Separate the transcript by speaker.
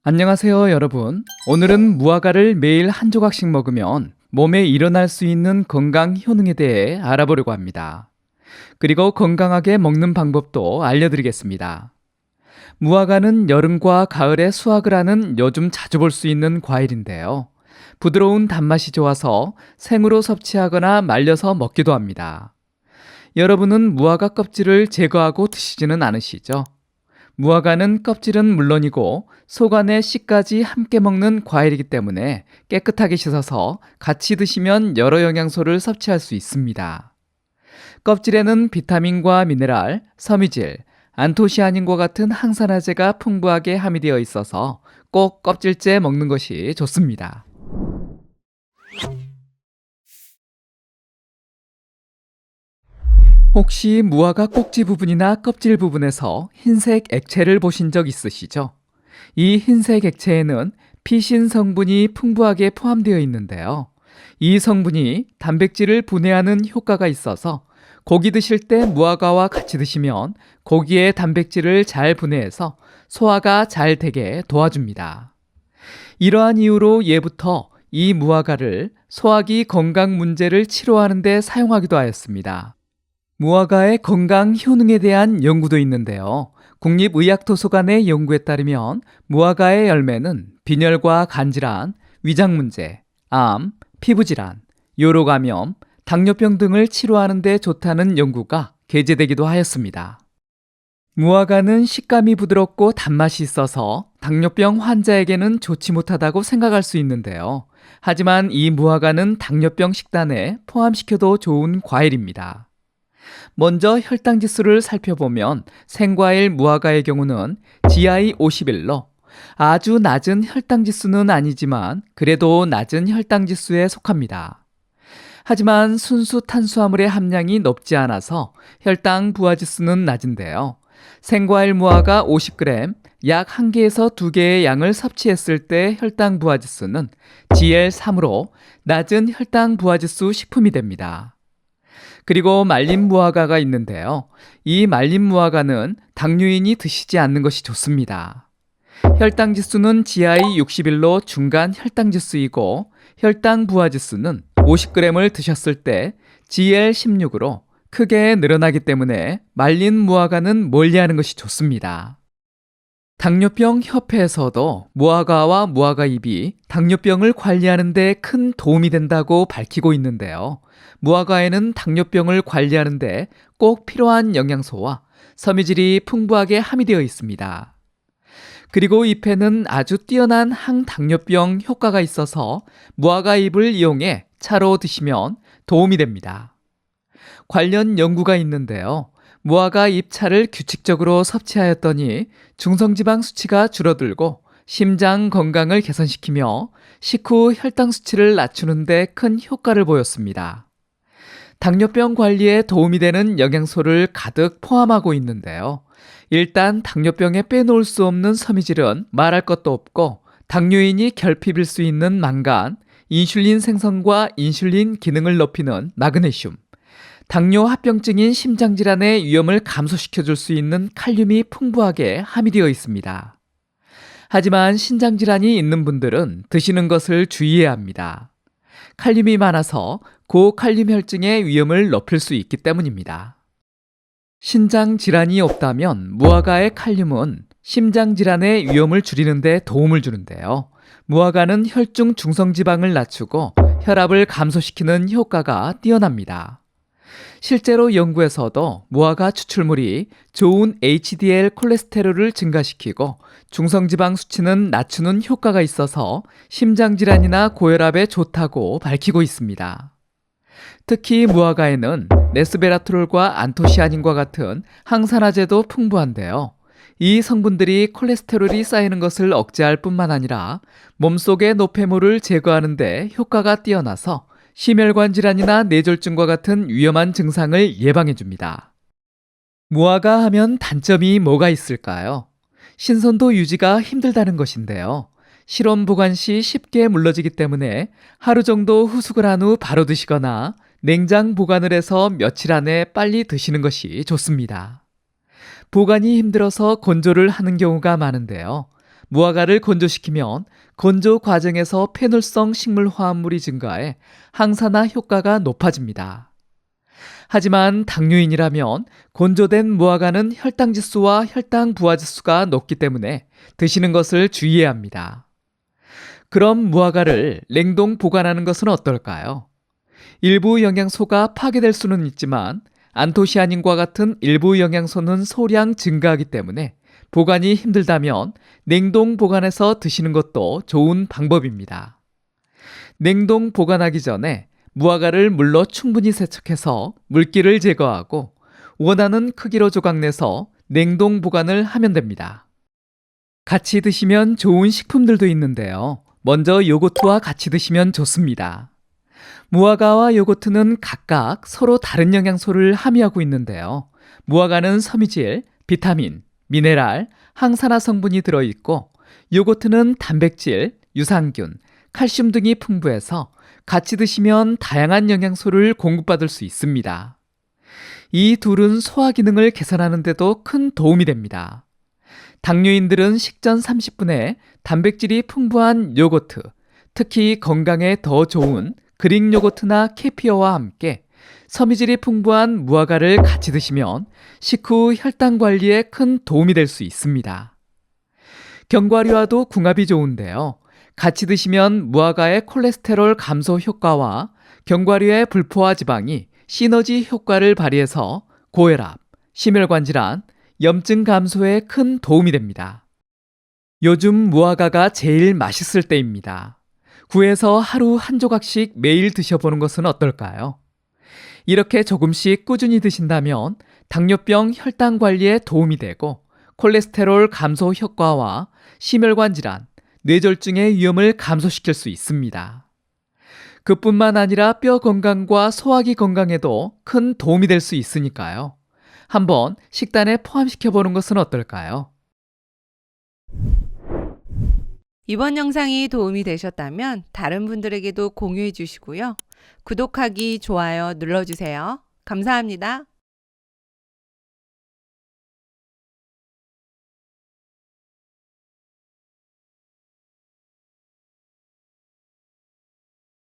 Speaker 1: 안녕하세요, 여러분. 오늘은 무화과를 매일 한 조각씩 먹으면 몸에 일어날 수 있는 건강 효능에 대해 알아보려고 합니다. 그리고 건강하게 먹는 방법도 알려드리겠습니다. 무화과는 여름과 가을에 수확을 하는 요즘 자주 볼 수 있는 과일인데요. 부드러운 단맛이 좋아서 생으로 섭취하거나 말려서 먹기도 합니다. 여러분은 무화과 껍질을 제거하고 드시지는 않으시죠? 무화과는 껍질은 물론이고 속 안의 씨까지 함께 먹는 과일이기 때문에 깨끗하게 씻어서 같이 드시면 여러 영양소를 섭취할 수 있습니다. 껍질에는 비타민과 미네랄, 섬유질, 안토시아닌과 같은 항산화제가 풍부하게 함유되어 있어서 꼭 껍질째 먹는 것이 좋습니다. 혹시 무화과 꼭지 부분이나 껍질 부분에서 흰색 액체를 보신 적 있으시죠? 이 흰색 액체에는 피신 성분이 풍부하게 포함되어 있는데요. 이 성분이 단백질을 분해하는 효과가 있어서 고기 드실 때 무화과와 같이 드시면 고기의 단백질을 잘 분해해서 소화가 잘 되게 도와줍니다. 이러한 이유로 예부터 이 무화과를 소화기 건강 문제를 치료하는 데 사용하기도 하였습니다. 무화과의 건강 효능에 대한 연구도 있는데요. 국립의학도서관의 연구에 따르면 무화과의 열매는 빈혈과 간질환, 위장문제, 암, 피부질환, 요로감염, 당뇨병 등을 치료하는 데 좋다는 연구가 게재되기도 하였습니다. 무화과는 식감이 부드럽고 단맛이 있어서 당뇨병 환자에게는 좋지 못하다고 생각할 수 있는데요. 하지만 이 무화과는 당뇨병 식단에 포함시켜도 좋은 과일입니다. 먼저 혈당 지수를 살펴보면 생과일 무화과의 경우는 GI 51로 아주 낮은 혈당 지수는 아니지만 그래도 낮은 혈당 지수에 속합니다. 하지만 순수 탄수화물의 함량이 높지 않아서 혈당 부하 지수는 낮은데요. 생과일 무화과 50g, 약 1개에서 2개의 양을 섭취했을 때 혈당 부하 지수는 GL3으로 낮은 혈당 부하 지수 식품이 됩니다. 그리고 말린 무화과가 있는데요. 이 말린 무화과는 당뇨인이 드시지 않는 것이 좋습니다. 혈당 지수는 GI 61로 중간 혈당 지수이고 혈당 부하 지수는 50g을 드셨을 때 GL 16으로 크게 늘어나기 때문에 말린 무화과는 멀리하는 것이 좋습니다. 당뇨병 협회에서도 무화과와 무화과잎이 당뇨병을 관리하는 데 큰 도움이 된다고 밝히고 있는데요. 무화과에는 당뇨병을 관리하는 데 꼭 필요한 영양소와 섬유질이 풍부하게 함유되어 있습니다. 그리고 잎에는 아주 뛰어난 항당뇨병 효과가 있어서 무화과잎을 이용해 차로 드시면 도움이 됩니다. 관련 연구가 있는데요. 무화과 잎차를 규칙적으로 섭취하였더니 중성지방 수치가 줄어들고 심장 건강을 개선시키며 식후 혈당 수치를 낮추는 데 큰 효과를 보였습니다. 당뇨병 관리에 도움이 되는 영양소를 가득 포함하고 있는데요. 일단 당뇨병에 빼놓을 수 없는 섬유질은 말할 것도 없고 당뇨인이 결핍일 수 있는 망간, 인슐린 생성과 인슐린 기능을 높이는 마그네슘, 당뇨 합병증인 심장질환의 위험을 감소시켜줄 수 있는 칼륨이 풍부하게 함유되어 있습니다. 하지만 신장질환이 있는 분들은 드시는 것을 주의해야 합니다. 칼륨이 많아서 고칼륨 혈증의 위험을 높일 수 있기 때문입니다. 신장질환이 없다면 무화과의 칼륨은 심장질환의 위험을 줄이는 데 도움을 주는데요. 무화과는 혈중 중성지방을 낮추고 혈압을 감소시키는 효과가 뛰어납니다. 실제로 연구에서도 무화과 추출물이 좋은 HDL 콜레스테롤을 증가시키고 중성지방 수치는 낮추는 효과가 있어서 심장질환이나 고혈압에 좋다고 밝히고 있습니다. 특히 무화과에는 레스베라트롤과 안토시아닌과 같은 항산화제도 풍부한데요. 이 성분들이 콜레스테롤이 쌓이는 것을 억제할 뿐만 아니라 몸속의 노폐물을 제거하는 데 효과가 뛰어나서 심혈관 질환이나 뇌졸중과 같은 위험한 증상을 예방해 줍니다. 무화과 하면 단점이 뭐가 있을까요? 신선도 유지가 힘들다는 것인데요. 실온 보관 시 쉽게 물러지기 때문에 하루 정도 후숙을 한 후 바로 드시거나 냉장 보관을 해서 며칠 안에 빨리 드시는 것이 좋습니다. 보관이 힘들어서 건조를 하는 경우가 많은데요. 무화과를 건조시키면 건조 과정에서 페놀성 식물 화합물이 증가해 항산화 효과가 높아집니다. 하지만 당뇨인이라면 건조된 무화과는 혈당 지수와 혈당 부하 지수가 높기 때문에 드시는 것을 주의해야 합니다. 그럼 무화과를 냉동 보관하는 것은 어떨까요? 일부 영양소가 파괴될 수는 있지만 안토시아닌과 같은 일부 영양소는 소량 증가하기 때문에 보관이 힘들다면 냉동 보관해서 드시는 것도 좋은 방법입니다. 냉동 보관하기 전에 무화과를 물로 충분히 세척해서 물기를 제거하고 원하는 크기로 조각내서 냉동 보관을 하면 됩니다. 같이 드시면 좋은 식품들도 있는데요. 먼저 요거트와 같이 드시면 좋습니다. 무화과와 요거트는 각각 서로 다른 영양소를 함유하고 있는데요. 무화과는 섬유질, 비타민, 미네랄, 항산화 성분이 들어있고 요거트는 단백질, 유산균, 칼슘 등이 풍부해서 같이 드시면 다양한 영양소를 공급받을 수 있습니다. 이 둘은 소화 기능을 개선하는 데도 큰 도움이 됩니다. 당뇨인들은 식전 30분에 단백질이 풍부한 요거트, 특히 건강에 더 좋은 그릭 요거트나 케피어와 함께 섬유질이 풍부한 무화과를 같이 드시면 식후 혈당 관리에 큰 도움이 될 수 있습니다. 견과류와도 궁합이 좋은데요. 같이 드시면 무화과의 콜레스테롤 감소 효과와 견과류의 불포화 지방이 시너지 효과를 발휘해서 고혈압, 심혈관 질환, 염증 감소에 큰 도움이 됩니다. 요즘 무화과가 제일 맛있을 때입니다. 구해서 하루 한 조각씩 매일 드셔보는 것은 어떨까요? 이렇게 조금씩 꾸준히 드신다면 당뇨병 혈당 관리에 도움이 되고 콜레스테롤 감소 효과와 심혈관 질환, 뇌졸중의 위험을 감소시킬 수 있습니다. 그뿐만 아니라 뼈 건강과 소화기 건강에도 큰 도움이 될 수 있으니까요. 한번 식단에 포함시켜보는 것은 어떨까요?
Speaker 2: 이번 영상이 도움이 되셨다면 다른 분들에게도 공유해 주시고요. 구독하기, 좋아요 눌러주세요. 감사합니다.